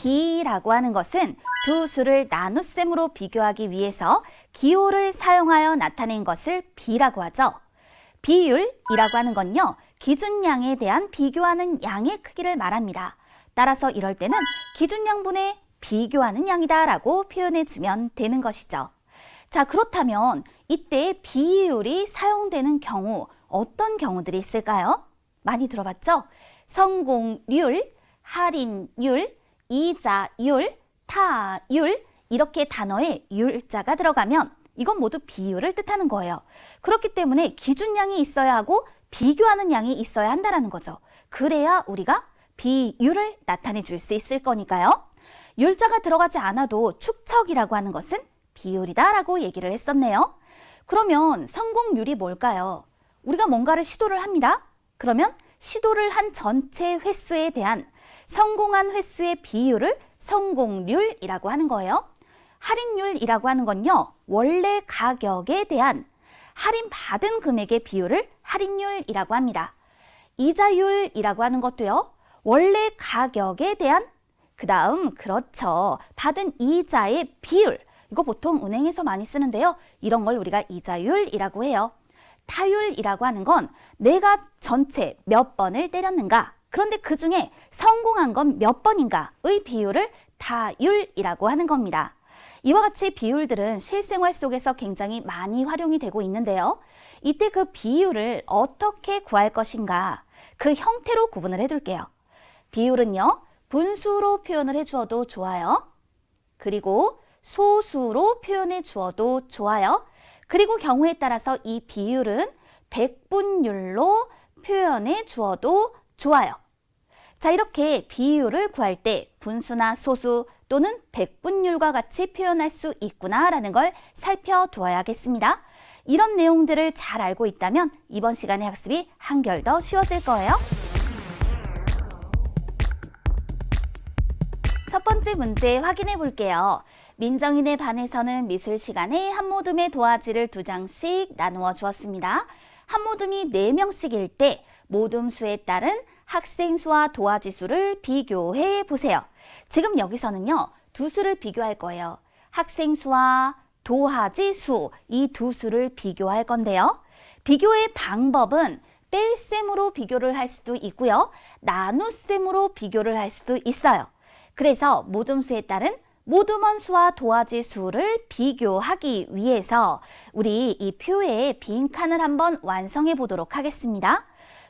비라고 하는 것은 두 수를 나눗셈으로 비교하기 위해서 기호를 사용하여 나타낸 것을 비라고 하죠. 비율이라고 하는 건요, 기준량에 대한 비교하는 양의 크기를 말합니다. 따라서 이럴 때는 기준량분의 비교하는 양이다 라고 표현해주면 되는 것이죠. 자, 그렇다면 이때 비율이 사용되는 경우 어떤 경우들이 있을까요? 많이 들어봤죠? 성공률, 할인율, 이자율, 타율 이렇게 단어에 율자가 들어가면 이건 모두 비율을 뜻하는 거예요. 그렇기 때문에 기준량이 있어야 하고 비교하는 양이 있어야 한다는 거죠. 그래야 우리가 비율을 나타내 줄 수 있을 거니까요. 율자가 들어가지 않아도 축척이라고 하는 것은 비율이다 라고 얘기를 했었네요. 그러면 성공률이 뭘까요? 우리가 뭔가를 시도를 합니다. 그러면 시도를 한 전체 횟수에 대한 성공한 횟수의 비율을 성공률이라고 하는 거예요. 할인율이라고 하는 건요, 원래 가격에 대한 할인받은 금액의 비율을 할인율이라고 합니다. 이자율이라고 하는 것도요, 원래 가격에 대한 그렇죠, 받은 이자의 비율, 이거 보통 은행에서 많이 쓰는데요. 이런 걸 우리가 이자율이라고 해요. 타율이라고 하는 건 내가 전체 몇 번을 때렸는가, 그런데 그 중에 성공한 건 몇 번인가의 비율을 타율이라고 하는 겁니다. 이와 같이 비율들은 실생활 속에서 굉장히 많이 활용이 되고 있는데요. 이때 그 비율을 어떻게 구할 것인가, 그 형태로 구분을 해둘게요. 비율은요, 분수로 표현을 해주어도 좋아요. 그리고 소수로 표현해 주어도 좋아요. 그리고 경우에 따라서 이 비율은 백분율로 표현해 주어도 좋아요. 자, 이렇게 비율을 구할 때 분수나 소수 또는 백분율과 같이 표현할 수 있구나라는 걸 살펴두어야겠습니다. 이런 내용들을 잘 알고 있다면 이번 시간의 학습이 한결 더 쉬워질 거예요. 첫 번째 문제 확인해 볼게요. 민정이네 반에서는 미술 시간에 한 모듬의 도화지를 2장씩 나누어 주었습니다. 한 모듬이 4명씩일 때 모듬 수에 따른 학생 수와 도화지 수를 비교해 보세요. 지금 여기서는요, 두 수를 비교할 거예요. 학생 수와 도화지 수, 이 두 수를 비교할 건데요. 비교의 방법은 뺄셈으로 비교를 할 수도 있고요. 나눗셈으로 비교를 할 수도 있어요. 그래서 모듬 수에 따른 모듬원 수와 도화지 수를 비교하기 위해서 우리 이 표에 빈칸을 한번 완성해 보도록 하겠습니다.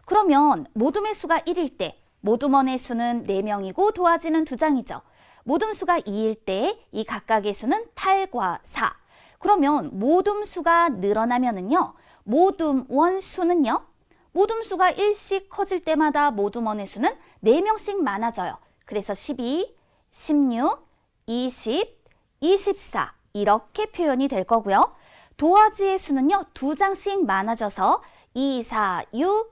그러면 모듬의 수가 1일 때 모듬원의 수는 4명이고 도화지는 2장이죠. 모듬 수가 2일 때 이 각각의 수는 8과 4. 그러면 모듬 수가 늘어나면은요, 모듬원 수는요, 모듬 수가 1씩 커질 때마다 모듬원의 수는 4명씩 많아져요. 그래서 12, 16, 20, 24 이렇게 표현이 될 거고요. 도화지의 수는요, 2장씩 많아져서 2, 4, 6,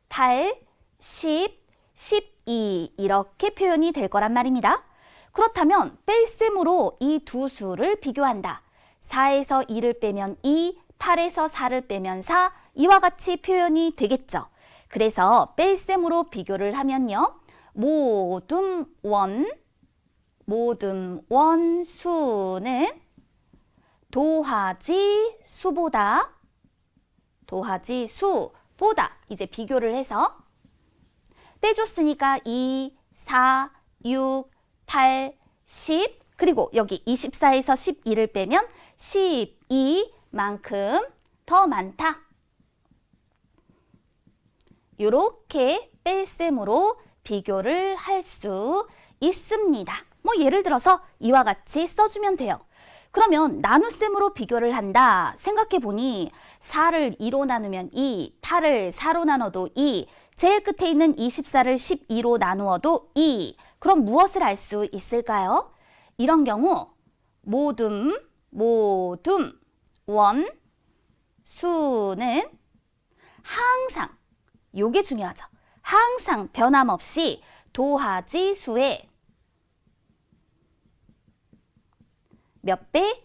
8, 10, 12 이렇게 표현이 될 거란 말입니다. 그렇다면 뺄셈으로 이 두 수를 비교한다. 4에서 2를 빼면 2, 8에서 4를 빼면 4 이와 같이 표현이 되겠죠. 그래서 뺄셈으로 비교를 하면요, 모듬원 수는 도화지 수보다 이제 비교를 해서 빼줬으니까 2, 4, 6, 8, 10 그리고 여기 24에서 12를 빼면 12만큼 더 많다. 이렇게 뺄셈으로 비교를 할 수 있습니다. 뭐 예를 들어서 이와 같이 써주면 돼요. 그러면 나눗셈으로 비교를 한다. 생각해 보니 4를 2로 나누면 2, 8을 4로 나눠도 2, 제일 끝에 있는 24를 12로 나누어도 2. 그럼 무엇을 알 수 있을까요? 이런 경우 모듬원 수는 항상, 요게 중요하죠. 항상 변함없이 도화지 수의 몇 배?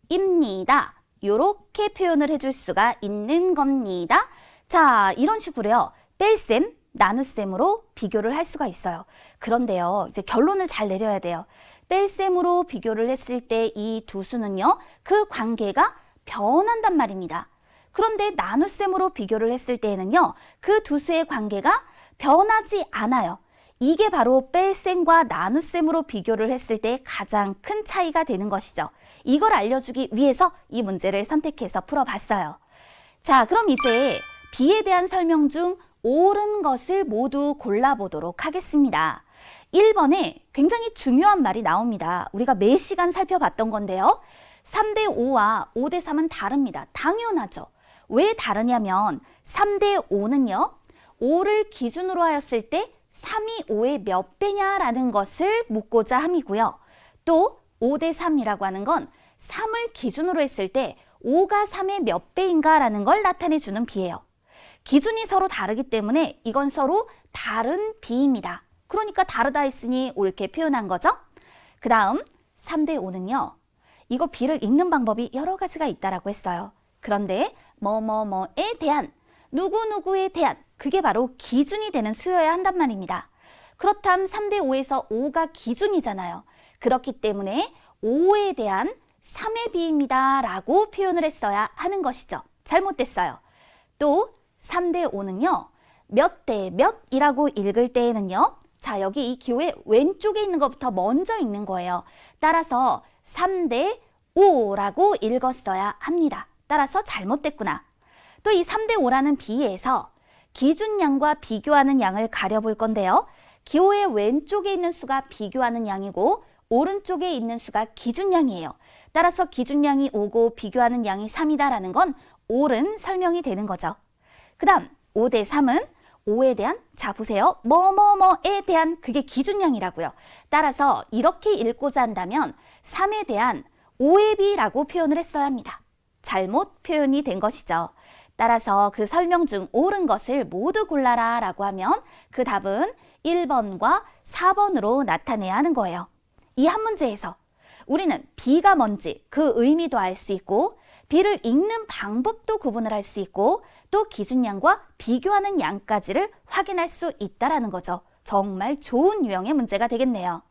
2배입니다. 이렇게 표현을 해줄 수가 있는 겁니다. 자, 이런 식으로요. 뺄셈, 나눗셈으로 비교를 할 수가 있어요. 그런데요, 이제 결론을 잘 내려야 돼요. 뺄셈으로 비교를 했을 때 이 두 수는요, 그 관계가 변한단 말입니다. 그런데 나눗셈으로 비교를 했을 때에는요, 그 두 수의 관계가 변하지 않아요. 이게 바로 뺄셈과 나눗셈으로 비교를 했을 때 가장 큰 차이가 되는 것이죠. 이걸 알려주기 위해서 이 문제를 선택해서 풀어봤어요. 자, 그럼 이제 B에 대한 설명 중 옳은 것을 모두 골라보도록 하겠습니다. 1번에 굉장히 중요한 말이 나옵니다. 우리가 매 시간 살펴봤던 건데요. 3대 5와 5대 3은 다릅니다. 당연하죠. 왜 다르냐면 3대 5는요. 5를 기준으로 하였을 때 3이 5의 몇 배냐라는 것을 묻고자 함이고요. 또 5대 3이라고 하는 건 3을 기준으로 했을 때 5가 3의 몇 배인가라는 걸 나타내주는 비예요. 기준이 서로 다르기 때문에 이건 서로 다른 비입니다. 그러니까 다르다 했으니 옳게 표현한 거죠. 그 다음 3대 5는요. 이거 비를 읽는 방법이 여러 가지가 있다라고 했어요. 그런데 뭐뭐뭐에 대한, 누구누구에 대한, 그게 바로 기준이 되는 수여야 한단 말입니다. 그렇다면 3대 5에서 5가 기준이잖아요. 그렇기 때문에 5에 대한 3의 비입니다 라고 표현을 했어야 하는 것이죠. 잘못됐어요. 또 3대 5는요. 몇 대 몇이라고 읽을 때에는요. 자, 여기 이 기호의 왼쪽에 있는 것부터 먼저 읽는 거예요. 따라서 3대 5라고 읽었어야 합니다. 따라서 잘못됐구나. 또 이 3대 5라는 비에서 기준량과 비교하는 양을 가려볼 건데요. 기호의 왼쪽에 있는 수가 비교하는 양이고 오른쪽에 있는 수가 기준량이에요. 따라서 기준량이 5고 비교하는 양이 3이다라는 건 옳은 설명이 되는 거죠. 그 다음 5대 3은 5에 대한, 자 보세요. 뭐뭐뭐에 대한, 그게 기준량이라고요. 따라서 이렇게 읽고자 한다면 3에 대한 5의 비라고 표현을 했어야 합니다. 잘못 표현이 된 것이죠. 따라서 그 설명 중 옳은 것을 모두 골라라 라고 하면 그 답은 1번과 4번으로 나타내야 하는 거예요. 이 한 문제에서 우리는 B가 뭔지 그 의미도 알 수 있고 B를 읽는 방법도 구분을 할 수 있고 또 기준량과 비교하는 양까지를 확인할 수 있다라는 거죠. 정말 좋은 유형의 문제가 되겠네요.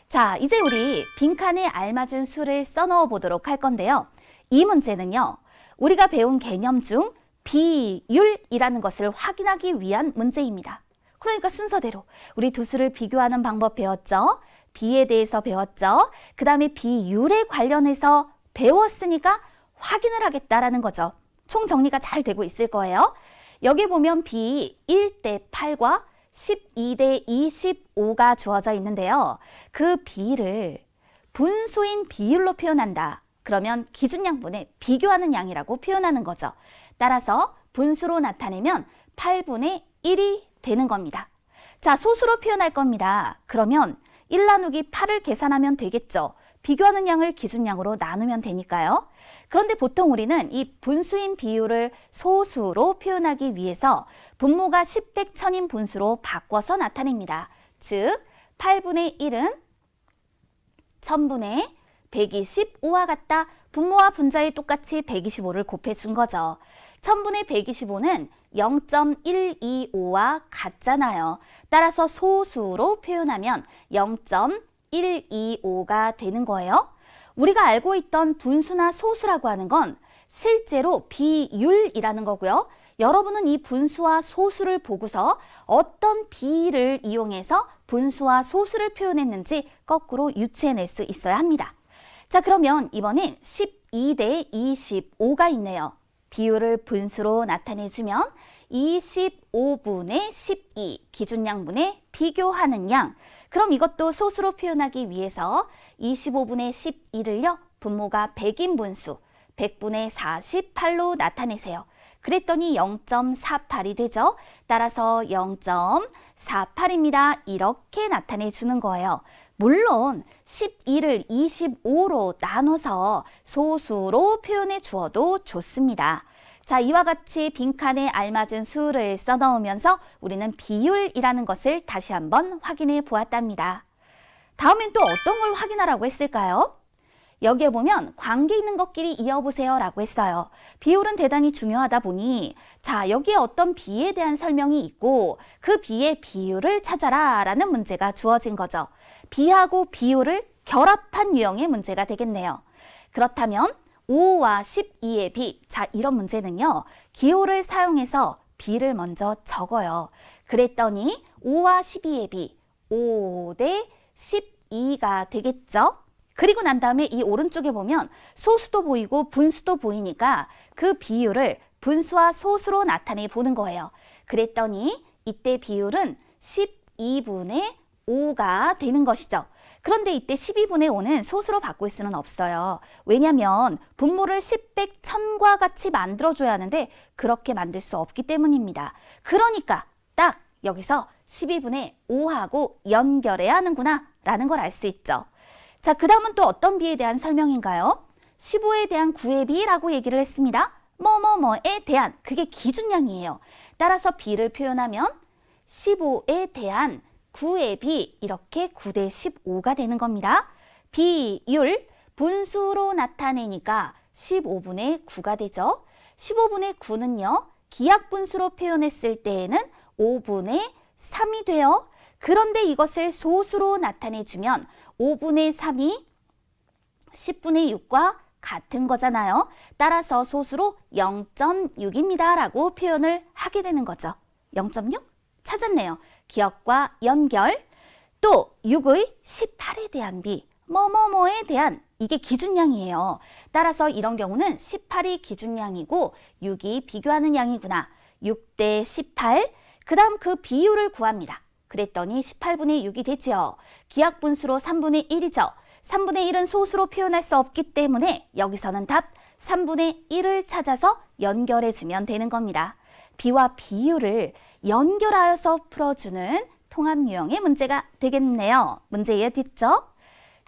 자, 이제 우리 빈칸에 알맞은 수를 써넣어 보도록 할 건데요. 이 문제는요. 우리가 배운 개념 중 비율이라는 것을 확인하기 위한 문제입니다. 그러니까 순서대로 우리 두 수를 비교하는 방법 배웠죠. 비에 대해서 배웠죠. 그 다음에 비율에 관련해서 배웠으니까 확인을 하겠다라는 거죠. 총 정리가 잘 되고 있을 거예요. 여기 보면 비 1대 8과 12대 25가 주어져 있는데요. 그 비를 분수인 비율로 표현한다. 그러면 기준양분의 비교하는 양이라고 표현하는 거죠. 따라서 분수로 나타내면 8분의 1이 되는 겁니다. 자, 소수로 표현할 겁니다. 그러면 1 나누기 8을 계산하면 되겠죠. 비교하는 양을 기준양으로 나누면 되니까요. 그런데 보통 우리는 이 분수인 비율을 소수로 표현하기 위해서 분모가 10, 100, 1000인 분수로 바꿔서 나타냅니다. 즉 8분의 1은 1000분의 125와 같다. 분모와 분자에 똑같이 125를 곱해준 거죠. 1000분의 125는 0.125와 같잖아요. 따라서 소수로 표현하면 0.125가 되는 거예요. 우리가 알고 있던 분수나 소수라고 하는 건 실제로 비율이라는 거고요. 여러분은 이 분수와 소수를 보고서 어떤 비를 이용해서 분수와 소수를 표현했는지 거꾸로 유추해낼 수 있어야 합니다. 자, 그러면 이번엔 12대 25가 있네요. 비율을 분수로 나타내주면 25분의 12 기준양분의 비교하는 양. 그럼 이것도 소수로 표현하기 위해서 25분의 12를요. 분모가 100인 분수 100분의 48로 나타내세요. 그랬더니 0.48이 되죠. 따라서 0.48입니다. 이렇게 나타내주는 거예요. 물론 12를 25로 나눠서 소수로 표현해 주어도 좋습니다. 자, 이와 같이 빈칸에 알맞은 수를 써넣으면서 우리는 비율이라는 것을 다시 한번 확인해 보았답니다. 다음엔 또 어떤 걸 확인하라고 했을까요? 여기에 보면 관계 있는 것끼리 이어보세요 라고 했어요. 비율은 대단히 중요하다 보니 자, 여기에 어떤 비에 대한 설명이 있고 그 비의 비율을 찾아라 라는 문제가 주어진 거죠. 비하고 비율을 결합한 유형의 문제가 되겠네요. 그렇다면 5와 12의 비, 자, 이런 문제는요, 기호를 사용해서 비를 먼저 적어요. 그랬더니 5와 12의 비, 5 대 12가 되겠죠? 그리고 난 다음에 이 오른쪽에 보면 소수도 보이고 분수도 보이니까 그 비율을 분수와 소수로 나타내 보는 거예요. 그랬더니 이때 비율은 12분의 5가 되는 것이죠. 그런데 이때 12분의 5는 소수로 바꿀 수는 없어요. 왜냐하면 분모를 10, 100, 1000과 같이 만들어줘야 하는데 그렇게 만들 수 없기 때문입니다. 그러니까 딱 여기서 12분의 5하고 연결해야 하는구나 라는 걸 알 수 있죠. 자, 그 다음은 또 어떤 비에 대한 설명인가요? 15에 대한 9의 비라고 얘기를 했습니다. 뭐뭐뭐에 대한, 그게 기준량이에요. 따라서 비를 표현하면 15에 대한 9의 비, 이렇게 9 대 15가 되는 겁니다. 비율, 분수로 나타내니까 15분의 9가 되죠. 15분의 9는요, 기하분수로 표현했을 때에는 5분의 3이 돼요. 그런데 이것을 소수로 나타내주면 5분의 3이 10분의 6과 같은 거잖아요. 따라서 소수로 0.6입니다 라고 표현을 하게 되는 거죠. 0.6? 찾았네요. 기억과 연결. 또 6의 18에 대한 비, 뭐뭐뭐에 대한, 이게 기준량이에요. 따라서 이런 경우는 18이 기준량이고 6이 비교하는 양이구나. 6 대 18. 그 다음 그 비율을 구합니다. 그랬더니 18분의 6이 되죠. 기하분수로 3분의 1이죠. 3분의 1은 소수로 표현할 수 없기 때문에 여기서는 답 3분의 1을 찾아서 연결해주면 되는 겁니다. 비와 비율을 연결하여서 풀어주는 통합 유형의 문제가 되겠네요. 문제 이해됐죠?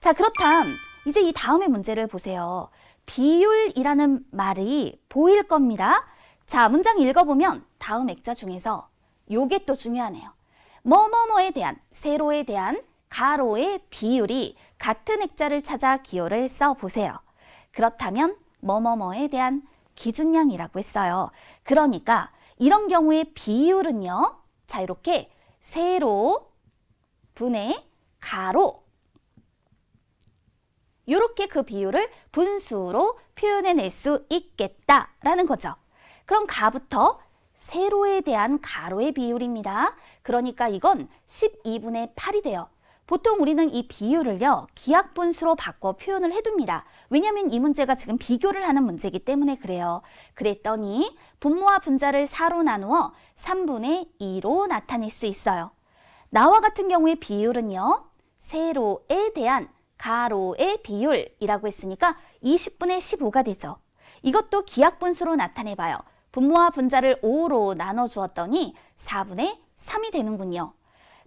자, 그렇다면 이제 이 다음의 문제를 보세요. 비율이라는 말이 보일 겁니다. 자, 문장 읽어보면 다음 액자 중에서 요게 또 중요하네요. 뭐뭐뭐에 대한, 세로에 대한 가로의 비율이 같은 액자를 찾아 기호를 써보세요. 그렇다면 뭐뭐뭐에 대한 기준량이라고 했어요. 그러니까 이런 경우에 비율은요. 자, 이렇게 세로 분의 가로, 이렇게 그 비율을 분수로 표현해낼 수 있겠다라는 거죠. 그럼 가부터 세로에 대한 가로의 비율입니다. 그러니까 이건 12분의 8이 돼요. 보통 우리는 이 비율을요, 기하분수로 바꿔 표현을 해둡니다. 왜냐하면 이 문제가 지금 비교를 하는 문제이기 때문에 그래요. 그랬더니 분모와 분자를 4로 나누어 3분의 2로 나타낼 수 있어요. 나와 같은 경우의 비율은요, 세로에 대한 가로의 비율이라고 했으니까 20분의 15가 되죠. 이것도 기하분수로 나타내봐요. 분모와 분자를 5로 나눠주었더니 4분의 3이 되는군요.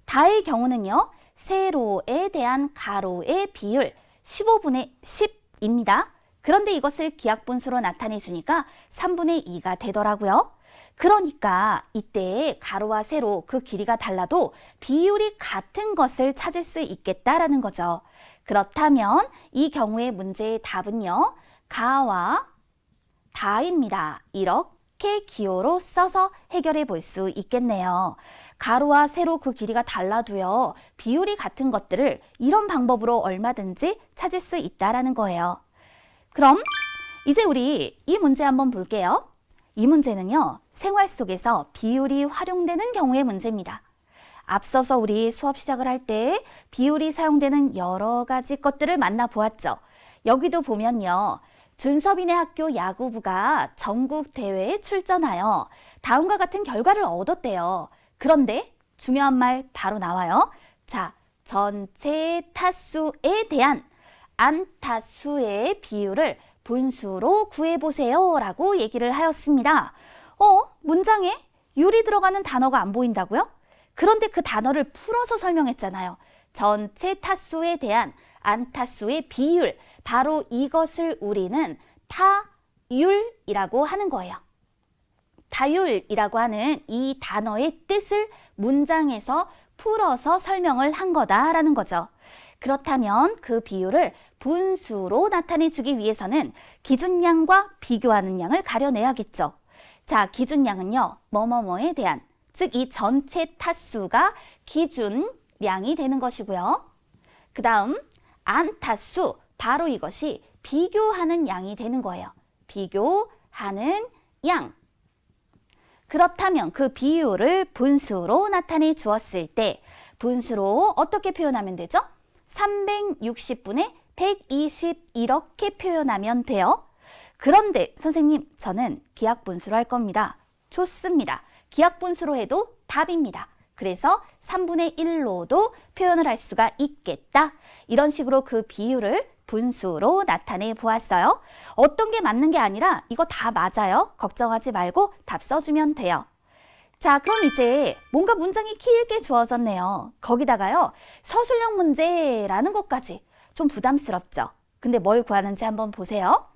다의 경우는요, 세로에 대한 가로의 비율 15분의 10입니다. 그런데 이것을 기하분수로 나타내주니까 3분의 2가 되더라고요. 그러니까 이때 가로와 세로 그 길이가 달라도 비율이 같은 것을 찾을 수 있겠다라는 거죠. 그렇다면 이 경우의 문제의 답은요, 가와 다입니다. 이렇게 기호로 써서 해결해 볼 수 있겠네요. 가로와 세로 그 길이가 달라도요, 비율이 같은 것들을 이런 방법으로 얼마든지 찾을 수 있다라는 거예요. 그럼 이제 우리 이 문제 한번 볼게요. 이 문제는요, 생활 속에서 비율이 활용되는 경우의 문제입니다. 앞서서 우리 수업 시작을 할 때 비율이 사용되는 여러 가지 것들을 만나보았죠. 여기도 보면요, 준섭이네 학교 야구부가 전국 대회에 출전하여 다음과 같은 결과를 얻었대요. 그런데 중요한 말 바로 나와요. 자, 전체 타수에 대한 안타수의 비율을 분수로 구해보세요 라고 얘기를 하였습니다. 문장에 율이 들어가는 단어가 안 보인다고요? 그런데 그 단어를 풀어서 설명했잖아요. 전체 타수에 대한 안타수의 비율, 바로 이것을 우리는 타율이라고 하는 거예요. 타율이라고 하는 이 단어의 뜻을 문장에서 풀어서 설명을 한 거다라는 거죠. 그렇다면 그 비율을 분수로 나타내주기 위해서는 기준량과 비교하는 양을 가려내야겠죠. 자, 기준량은요, 뭐뭐뭐에 대한, 즉 이 전체 타수가 기준량이 되는 것이고요. 그 다음 안타수, 바로 이것이 비교하는 양이 되는 거예요. 비교하는 양. 그렇다면 그 비율을 분수로 나타내 주었을 때 분수로 어떻게 표현하면 되죠? 360분의 120 이렇게 표현하면 돼요. 그런데 선생님, 저는 기하분수로 할 겁니다. 좋습니다. 기하분수로 해도 답입니다. 그래서 3분의 1로도 표현을 할 수가 있겠다. 이런 식으로 그 비율을 분수로 나타내 보았어요. 어떤 게 맞는 게 아니라 이거 다 맞아요. 걱정하지 말고 답 써주면 돼요. 자, 그럼 이제 뭔가 문장이 길게 주어졌네요. 거기다가요, 서술형 문제라는 것까지 좀 부담스럽죠. 근데 뭘 구하는지 한번 보세요.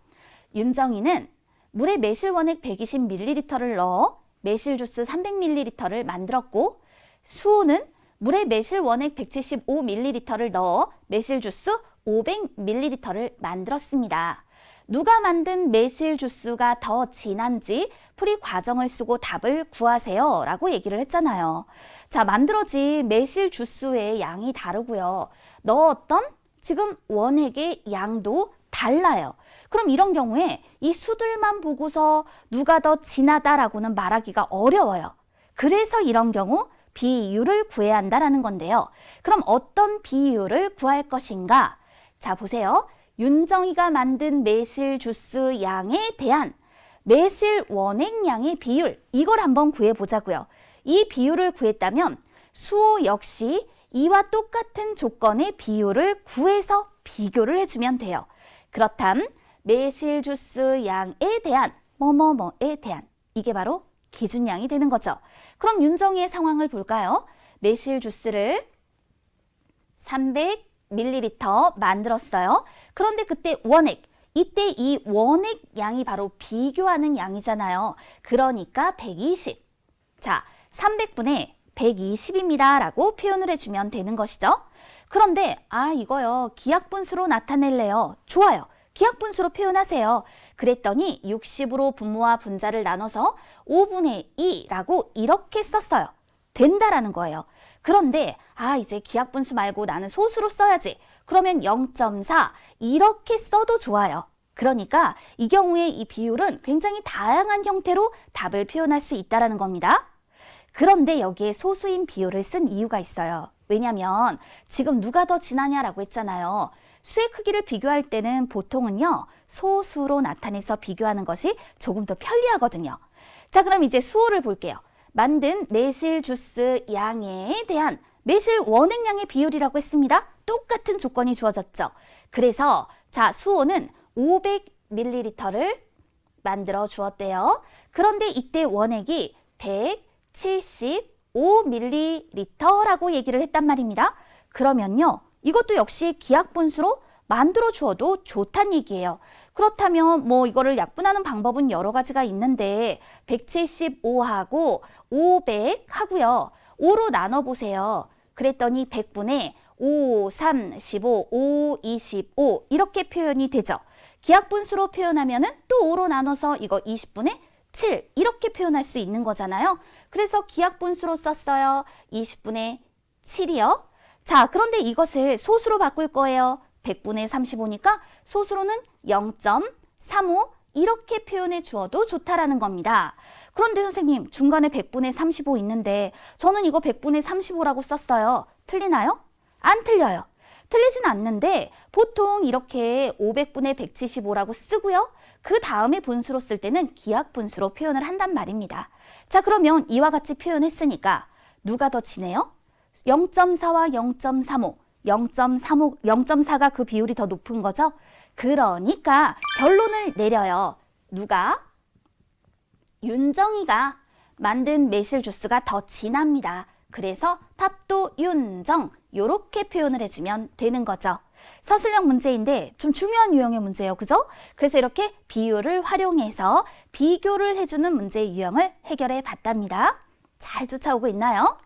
윤정이는 물에 매실 원액 120ml를 넣어 매실 주스 300ml를 만들었고, 수호는 물에 매실 원액 175ml를 넣어 매실 주스 500ml를 만들었습니다. 누가 만든 매실 주스가 더 진한지 풀이 과정을 쓰고 답을 구하세요 라고 얘기를 했잖아요. 자, 만들어진 매실 주스의 양이 다르고요. 넣었던 지금 원액의 양도 달라요. 그럼 이런 경우에 이 수들만 보고서 누가 더 진하다라고는 말하기가 어려워요. 그래서 이런 경우 비율을 구해야 한다는 건데요. 그럼 어떤 비율을 구할 것인가? 자, 보세요. 윤정이가 만든 매실 주스 양에 대한 매실 원액 양의 비율, 이걸 한번 구해보자고요. 이 비율을 구했다면 수호 역시 이와 똑같은 조건의 비율을 구해서 비교를 해주면 돼요. 그렇담 매실 주스 양에 대한 뭐뭐뭐에 대한, 이게 바로 기준량이 되는 거죠. 그럼 윤정이의 상황을 볼까요? 매실 주스를 300ml 만들었어요. 그런데 그때 원액, 이때 이 원액 양이 바로 비교하는 양이잖아요. 그러니까 120. 자, 300분의 120입니다 라고 표현을 해주면 되는 것이죠. 그런데 이거요, 기하분수로 나타낼래요. 좋아요. 기하분수로 표현하세요. 그랬더니 60으로 분모와 분자를 나눠서 5분의 2라고 이렇게 썼어요. 된다라는 거예요. 그런데 이제 기하분수 말고 나는 소수로 써야지. 그러면 0.4 이렇게 써도 좋아요. 그러니까 이 경우에 이 비율은 굉장히 다양한 형태로 답을 표현할 수 있다는 겁니다. 그런데 여기에 소수인 비율을 쓴 이유가 있어요. 왜냐면 지금 누가 더 진하냐라고 했잖아요. 수의 크기를 비교할 때는 보통은요, 소수로 나타내서 비교하는 것이 조금 더 편리하거든요. 자, 그럼 이제 수호를 볼게요. 만든 매실 주스 양에 대한 매실 원액량의 비율이라고 했습니다. 똑같은 조건이 주어졌죠. 그래서 자, 수호는 500ml를 만들어 주었대요. 그런데 이때 원액이 175ml라고 얘기를 했단 말입니다. 그러면요, 이것도 역시 기하분수로 만들어 주어도 좋다는 얘기예요. 그렇다면 뭐 이거를 약분하는 방법은 여러 가지가 있는데 175하고 500 하고요. 5로 나눠보세요. 그랬더니 100분의 5, 3, 15, 5, 25 이렇게 표현이 되죠. 기하분수로 표현하면은 또 5로 나눠서 이거 20분의 7 이렇게 표현할 수 있는 거잖아요. 그래서 기하분수로 썼어요. 20분의 7이요. 자, 그런데 이것을 소수로 바꿀 거예요. 100분의 35니까 소수로는 0.35 이렇게 표현해 주어도 좋다라는 겁니다. 그런데 선생님, 중간에 100분의 35 있는데 저는 이거 100분의 35라고 썼어요. 틀리나요? 안 틀려요. 틀리진 않는데 보통 이렇게 500분의 175라고 쓰고요. 그 다음에 분수로 쓸 때는 기하분수로 표현을 한단 말입니다. 자, 그러면 이와 같이 표현했으니까 누가 더 진해요? 0.4와 0.35, 0.4가 그 비율이 더 높은 거죠? 그러니까 결론을 내려요. 누가? 윤정이가 만든 매실 주스가 더 진합니다. 그래서 답도 윤정, 요렇게 표현을 해주면 되는 거죠. 서술형 문제인데 좀 중요한 유형의 문제예요. 그죠? 그래서 이렇게 비율을 활용해서 비교를 해주는 문제의 유형을 해결해 봤답니다. 잘 쫓아오고 있나요?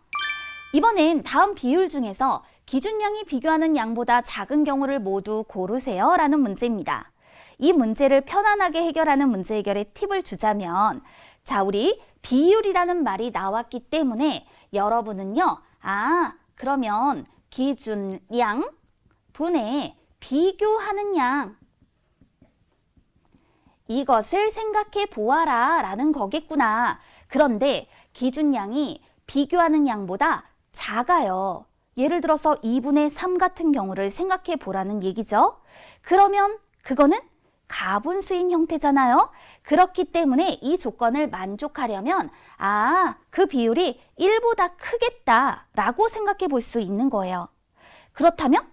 이번엔 다음 비율 중에서 기준량이 비교하는 양보다 작은 경우를 모두 고르세요 라는 문제입니다. 이 문제를 편안하게 해결하는 문제 해결의 팁을 주자면 자, 우리 비율이라는 말이 나왔기 때문에 여러분은요. 그러면 기준량 분의 비교하는 양 이것을 생각해 보아라 라는 거겠구나. 그런데 기준량이 비교하는 양보다 작아요. 예를 들어서 2분의 3 같은 경우를 생각해 보라는 얘기죠. 그러면 그거는 가분수인 형태잖아요. 그렇기 때문에 이 조건을 만족하려면 그 비율이 1보다 크겠다라고 생각해 볼 수 있는 거예요. 그렇다면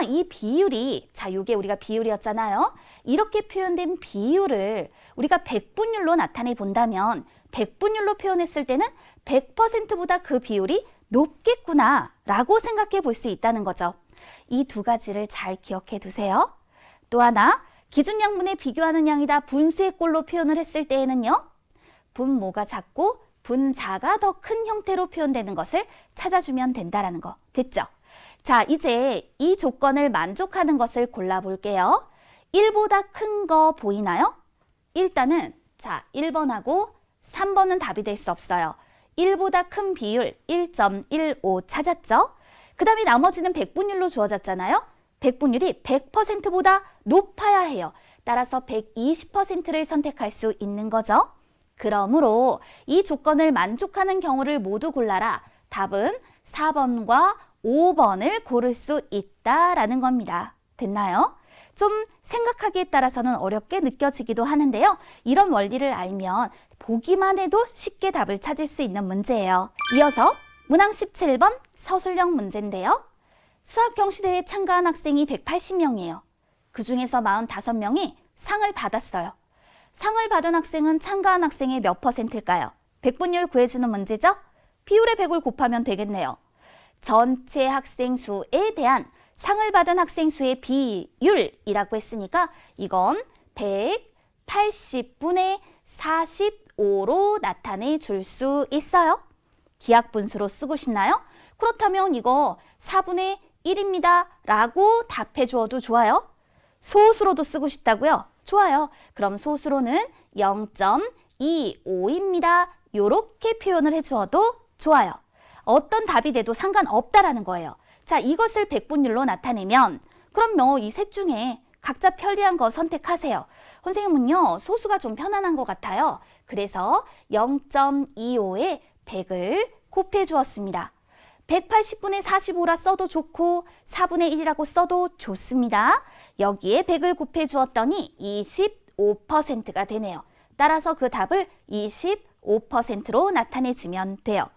이 비율이 요게 우리가 비율이었잖아요. 이렇게 표현된 비율을 우리가 백분율로 나타내 본다면 백분율로 표현했을 때는 100%보다 그 비율이 높겠구나 라고 생각해 볼 수 있다는 거죠. 이 두 가지를 잘 기억해 두세요. 또 하나, 기준양분의 비교하는 양이다 분수의 꼴로 표현을 했을 때에는요. 분모가 작고 분자가 더 큰 형태로 표현되는 것을 찾아주면 된다라는 거. 됐죠? 자, 이제 이 조건을 만족하는 것을 골라볼게요. 1보다 큰 거 보이나요? 일단은 1번하고 3번은 답이 될 수 없어요. 1보다 큰 비율 1.15 찾았죠? 그 다음에 나머지는 백분율로 주어졌잖아요. 백분율이 100%보다 높아야 해요. 따라서 120%를 선택할 수 있는 거죠. 그러므로 이 조건을 만족하는 경우를 모두 골라라. 답은 4번과 5번을 고를 수 있다라는 겁니다. 됐나요? 좀 생각하기에 따라서는 어렵게 느껴지기도 하는데요. 이런 원리를 알면 보기만 해도 쉽게 답을 찾을 수 있는 문제예요. 이어서 문항 17번 서술형 문제인데요. 수학 경시대회에 참가한 학생이 180명이에요. 그 중에서 45명이 상을 받았어요. 상을 받은 학생은 참가한 학생의 몇 %일까요? 백분율 구해주는 문제죠? 비율의 100을 곱하면 되겠네요. 전체 학생 수에 대한 상을 받은 학생 수의 비율이라고 했으니까 이건 180분의 45로 나타내 줄 수 있어요. 기하분수로 쓰고 싶나요? 그렇다면 이거 4분의 1입니다 라고 답해 주어도 좋아요. 소수로도 쓰고 싶다고요? 좋아요. 그럼 소수로는 0.25입니다. 이렇게 표현을 해 주어도 좋아요. 어떤 답이 돼도 상관없다라는 거예요. 자, 이것을 백분율로 나타내면 그럼 이 셋 중에 각자 편리한 거 선택하세요. 선생님은요, 소수가 좀 편안한 것 같아요. 그래서 0.25에 100을 곱해 주었습니다. 180분의 45라 써도 좋고 4분의 1이라고 써도 좋습니다. 여기에 100을 곱해 주었더니 25%가 되네요. 따라서 그 답을 25%로 나타내주면 돼요.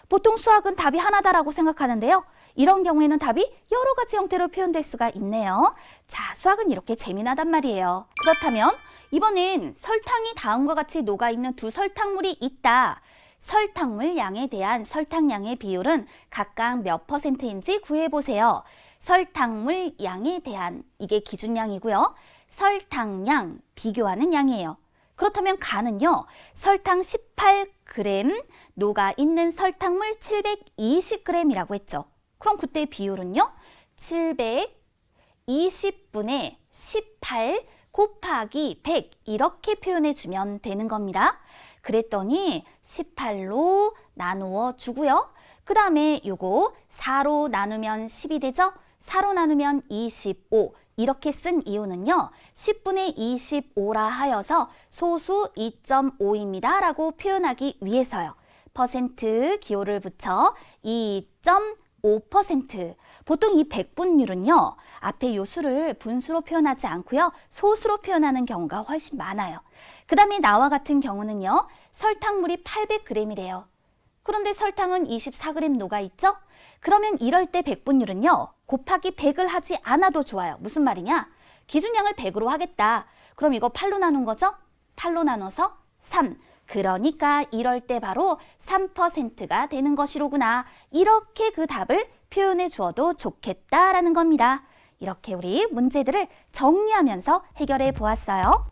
보통 수학은 답이 하나다라고 생각하는데요. 이런 경우에는 답이 여러 가지 형태로 표현될 수가 있네요. 자, 수학은 이렇게 재미나단 말이에요. 그렇다면 이번엔 설탕이 다음과 같이 녹아있는 두 설탕물이 있다. 설탕물 양에 대한 설탕량의 비율은 각각 몇 %인지 구해보세요. 설탕물 양에 대한 이게 기준량이고요. 설탕량 비교하는 양이에요. 그렇다면 가는요. 설탕 18g, 녹아있는 설탕물 720g이라고 했죠. 그럼 그때 비율은요. 720분의 18 곱하기 100 이렇게 표현해 주면 되는 겁니다. 그랬더니 18로 나누어 주고요. 그 다음에 요거 4로 나누면 10이 되죠? 4로 나누면 25 이렇게 쓴 이유는요. 10분의 25라 하여서 소수 2.5입니다 라고 표현하기 위해서요. 퍼센트 기호를 붙여 2.5%. 보통 이 백분율은요. 앞에 요 수를 분수로 표현하지 않고요. 소수로 표현하는 경우가 훨씬 많아요. 그 다음에 나와 같은 경우는요. 설탕물이 800g이래요. 그런데 설탕은 24g 녹아있죠? 그러면 이럴 때 백분율은요. 곱하기 100을 하지 않아도 좋아요. 무슨 말이냐? 기준량을 100으로 하겠다. 그럼 이거 8로 나눈 거죠? 8로 나눠서 3. 그러니까 이럴 때 바로 3%가 되는 것이로구나. 이렇게 그 답을 표현해 주어도 좋겠다라는 겁니다. 이렇게 우리 문제들을 정리하면서 해결해 보았어요.